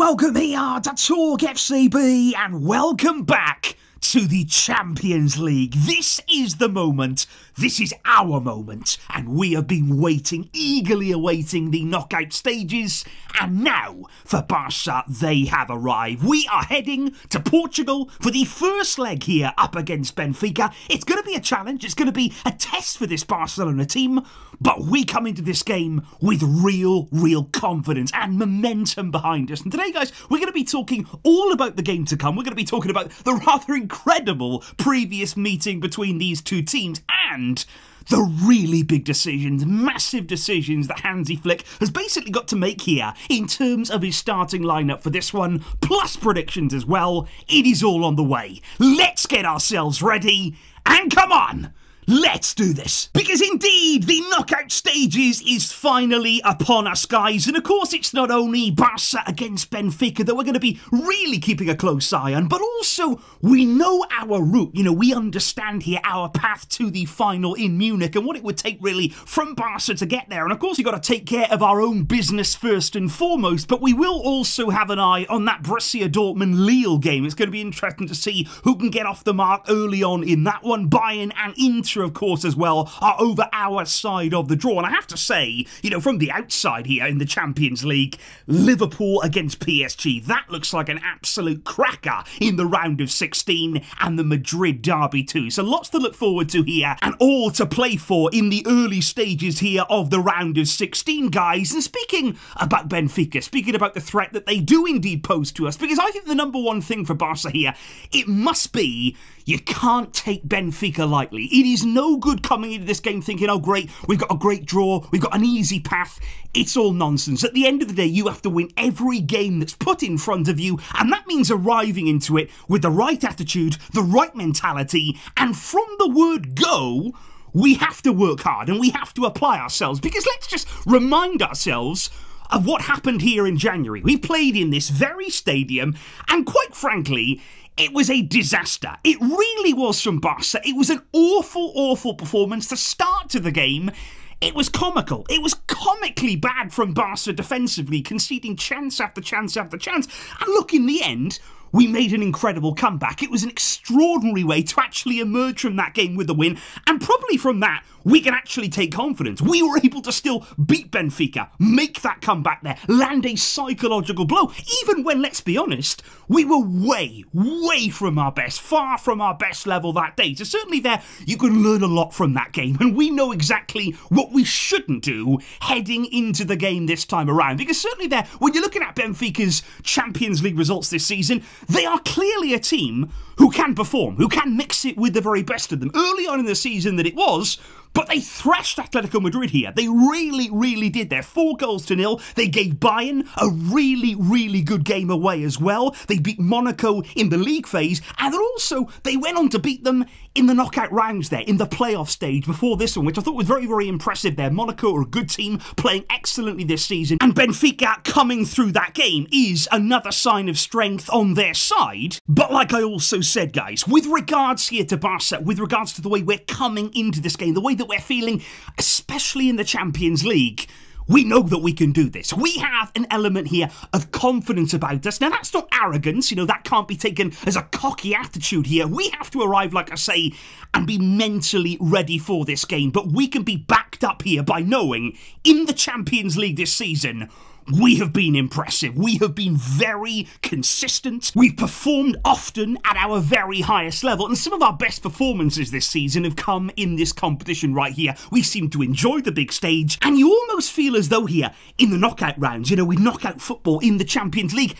welcome here to TalkFCB and welcome back to the Champions League. This is the moment, this is our moment, and we have been waiting, eagerly awaiting the knockout stages, and now, for Barca, they have arrived. We are heading to Portugal for the first leg here up against Benfica. It's going to be a challenge, it's going to be a test for this Barcelona team, but we come into this game with real confidence and momentum behind us. And today, guys, we're going to be talking all about the game to come. We're going to be talking about the rather incredible previous meeting between these two teams and the really big decisions, massive decisions that Hansi Flick has basically got to make here in terms of his starting lineup for this one, plus predictions as well. It is all on the way. Let's get ourselves ready and come on! Let's do this. Because indeed, the knockout stages is finally upon us, guys. And of course, it's not only Barca against Benfica that we're going to be really keeping a close eye on, but also we know our route. You know, we understand here our path to the final in Munich and what it would take really from Barca to get there. And of course, you've got to take care of our own business first and foremost, but we will also have an eye on that Borussia Dortmund-Lille game. It's going to be interesting to see who can get off the mark early on in that one. Bayern and Inter, of course, as well, are over our side of the draw. And I have to say, you know, from the outside here in the Champions League, Liverpool against PSG, that looks like an absolute cracker in the round of 16, and the Madrid derby too. So lots to look forward to here, and all to play for in the early stages here of the round of 16, guys. And speaking about Benfica, speaking about the threat that they do indeed pose to us, because I think the number one thing for Barca here, it must be you can't take Benfica lightly. It is no good coming into this game thinking, oh great, we've got a great draw, we've got an easy path. It's all nonsense. At the end of the day, you have to win every game that's put in front of you, and that means arriving into it with the right attitude, the right mentality, and from the word go, we have to work hard and we have to apply ourselves, because let's just remind ourselves of what happened here in January. We played in this very stadium, and quite frankly, it was a disaster. It really was from Barca. It was an awful performance. The start to the game, it was comical. It was comically bad from Barca defensively, conceding chance after chance after chance. And look, in the end, we made an incredible comeback. It was an extraordinary way to actually emerge from that game with a win, and probably from that, we can actually take confidence. We were able to still beat Benfica, make that comeback there, land a psychological blow, even when, let's be honest, we were way from our best, far from our best level that day. So certainly there, you can learn a lot from that game, and we know exactly what we shouldn't do heading into the game this time around, because certainly there, when you're looking at Benfica's Champions League results this season, they are clearly a team who can perform, who can mix it with the very best of them. Early on in the season that it was, but they thrashed Atletico Madrid here. They really did. They're 4-0. They gave Bayern a really good game away as well. They beat Monaco in the league phase, and then also they went on to beat them in the knockout rounds there, in the playoff stage before this one, which I thought was very impressive there. Monaco are a good team, playing excellently this season, and Benfica coming through that game is another sign of strength on their side. But like I also said, guys, with regards here to Barca, with regards to the way we're coming into this game, the way that we're feeling, especially in the Champions League, we know that we can do this. We have an element here of confidence about us. Now, that's not arrogance, you know, that can't be taken as a cocky attitude here. We have to arrive, like I say, and be mentally ready for this game. But we can be backed up here by knowing, in the Champions League this season, we have been impressive. We have been very consistent. We've performed often at our very highest level, and some of our best performances this season have come in this competition right here. We seem to enjoy the big stage, and you almost feel as though here in the knockout rounds, you know, with knockout football in the Champions League,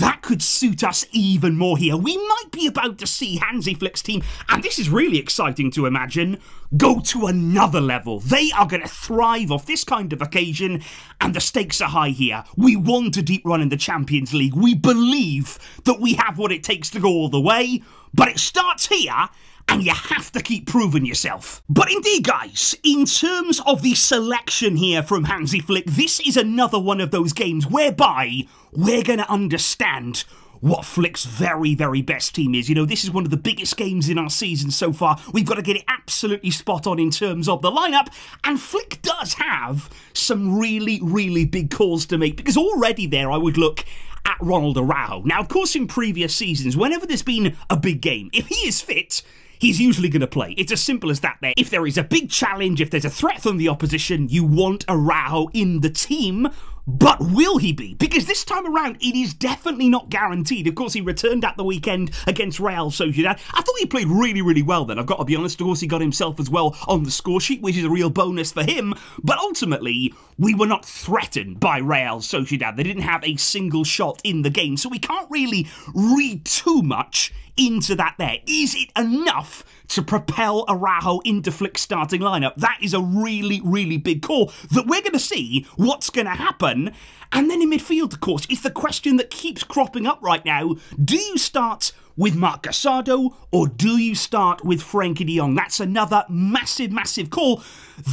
that could suit us even more here. We might be about to see Hansi Flick's team, and this is really exciting to imagine, go to another level. They are going to thrive off this kind of occasion, and the stakes are high here. We want a deep run in the Champions League. We believe that we have what it takes to go all the way, but it starts here, and you have to keep proving yourself. But indeed, guys, in terms of the selection here from Hansi Flick, this is another one of those games whereby we're going to understand what Flick's very best team is. You know, this is one of the biggest games in our season so far. We've got to get it absolutely spot on in terms of the lineup, and Flick does have some really big calls to make, because already there I would look at at Ronald Araujo. Now, of course, in previous seasons, whenever there's been a big game, if he is fit, he's usually going to play. It's as simple as that there. If there is a big challenge, if there's a threat from the opposition, you want Araujo in the team. But will he be? Because this time around, it is definitely not guaranteed. Of course, he returned at the weekend against Real Sociedad. I thought he played really, really well then. I've got to be honest. Of course, he got himself as well on the score sheet, which is a real bonus for him. But ultimately, we were not threatened by Real Sociedad. They didn't have a single shot in the game. So we can't really read too much into that there. Is it enough to propel Araujo into Flick's starting lineup? That is a really, really big call that we're going to see what's going to happen. And then in midfield, of course, it's the question that keeps cropping up right now. Do you start with Marc Gasardo or do you start with Frenkie de Jong? That's another massive, massive call.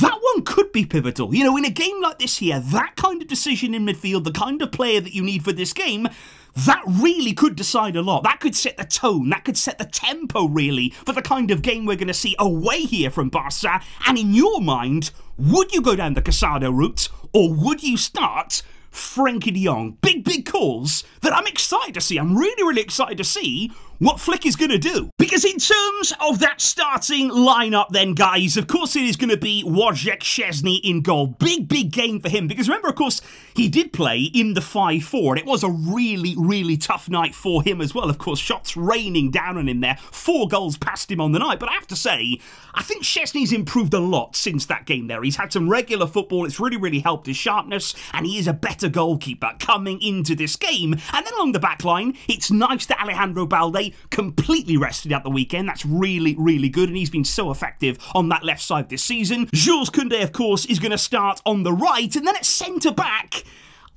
That one could be pivotal. You know, in a game like this here, that kind of decision in midfield, the kind of player that you need for this game, that really could decide a lot. That could set the tone. That could set the tempo, really, for the kind of game we're going to see away here from Barca. And in your mind, would you go down the Casado route or would you start Frenkie de Jong? Big, big calls that I'm excited to see. I'm really, really excited to see what Flick is going to do. Because in terms of that starting lineup then, guys, of course it is going to be Wojciech Szczesny in goal. Big, big game for him. Because remember, of course, he did play in the 5-4. And it was a really, really tough night for him as well. Of course, shots raining down on him there. 4 goals past him on the night. But I have to say, I think Szczesny's improved a lot since that game there. He's had some regular football. It's really, really helped his sharpness. And he is a better goalkeeper coming into this game. And then along the back line, it's nice that Alejandro Balde completely rested at the weekend. That's really, really good, and he's been so effective on that left side this season. Jules Koundé, of course, is going to start on the right, and then at centre-back,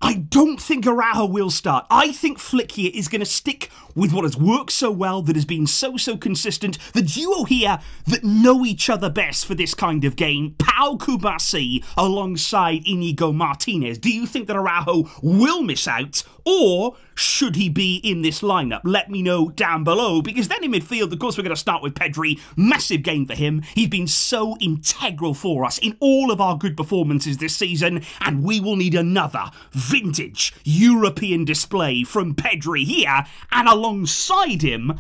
I don't think Araujo will start. I think Flick here is going to stick with what has worked so well, that has been so consistent. The duo here that know each other best for this kind of game, Pau Kubasi alongside Inigo Martinez. Do you think that Araujo will miss out, or should he be in this lineup? Let me know down below, because then in midfield, of course, we're going to start with Pedri. Massive game for him. He's been so integral for us in all of our good performances this season, and we will need another vintage European display from Pedri here, and alongside him,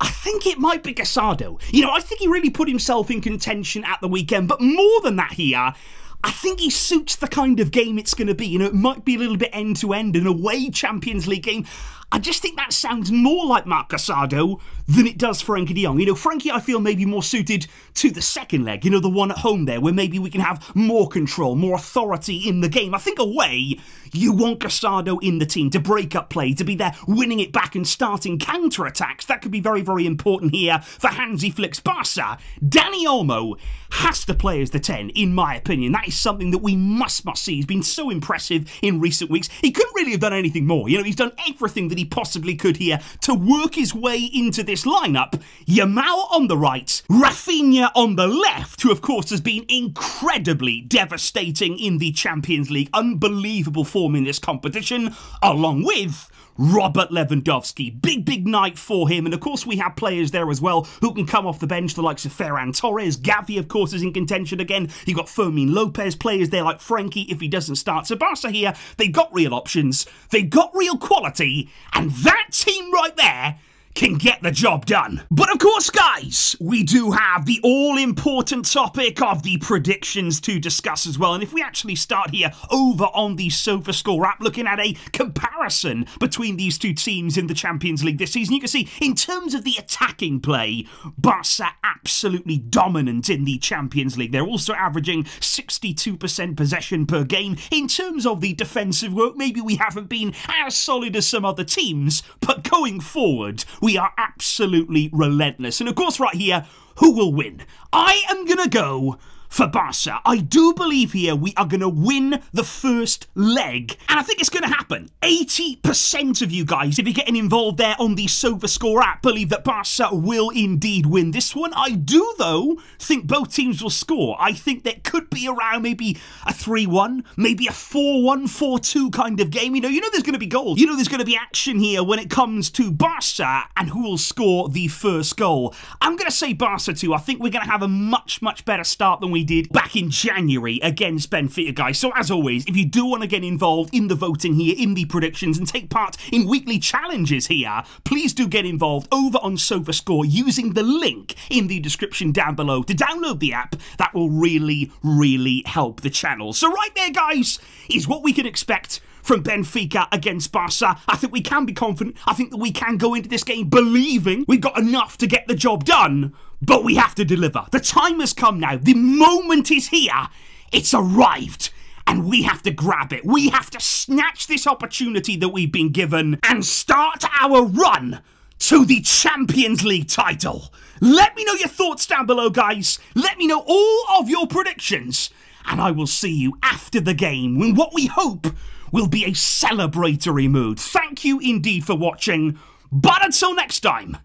I think it might be Gasardo. You know, I think he really put himself in contention at the weekend, but more than that here, I think he suits the kind of game it's going to be. You know, it might be a little bit end-to-end, an away Champions League game. I just think that sounds more like Marc Gasardo than it does Frenkie de Jong. You know, Frenkie, I feel, maybe more suited to the second leg, you know, the one at home there, where maybe we can have more control, more authority in the game. I think away, you want Gasardo in the team to break up play, to be there winning it back and starting counter-attacks. That could be very, very important here for Hansi Flick's Barca. Dani Olmo has to play as the 10, in my opinion. That is something that we must see. He's been so impressive in recent weeks. He couldn't really have done anything more. You know, he's done everything that he possibly could here to work his way into this lineup. Yamal on the right, Rafinha on the left, who of course has been incredibly devastating in the Champions League. Unbelievable form in this competition, along with Robert Lewandowski. Big, big night for him. And of course we have players there as well who can come off the bench, the likes of Ferran Torres. Gavi, of course, is in contention again. You've got Fermin Lopez, players there like Frenkie if he doesn't start. So Barca here, they've got real options, they've got real quality, and that team right there can get the job done. But of course, guys, we do have the all-important topic of the predictions to discuss as well. And if we actually start here over on the SofaScore app, looking at a comparison between these two teams in the Champions League this season, you can see in terms of the attacking play, Barca absolutely dominant in the Champions League. They're also averaging 62% possession per game. In terms of the defensive work, maybe we haven't been as solid as some other teams, but going forward, we are absolutely relentless. And of course, right here, who will win? I am going to go for Barca. I do believe here we are going to win the first leg, and I think it's going to happen. 80% of you guys, if you're getting involved there on the SofaScore app, believe that Barca will indeed win this one. I do, though, think both teams will score. I think there could be around maybe a 3-1, maybe a 4-1, 4-2 kind of game. You know there's going to be goals. You know there's going to be action here when it comes to Barca and who will score the first goal. I'm going to say Barca too. I think we're going to have a much better start than we we did back in January against Benfica, guys. So as always, if you do want to get involved in the voting here, in the predictions, and take part in weekly challenges here, please do get involved over on SofaScore using the link in the description down below to download the app. That will really, really help the channel. So right there, guys, is what we can expect from Benfica against Barca. I think we can be confident. I think that we can go into this game believing we've got enough to get the job done, but we have to deliver. The time has come now. The moment is here. It's arrived. And we have to grab it. We have to snatch this opportunity that we've been given and start our run to the Champions League title. Let me know your thoughts down below, guys. Let me know all of your predictions. And I will see you after the game in what we hope will be a celebratory mood. Thank you indeed for watching. But until next time,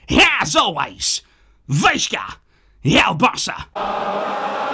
as always, Benfica, el Barça.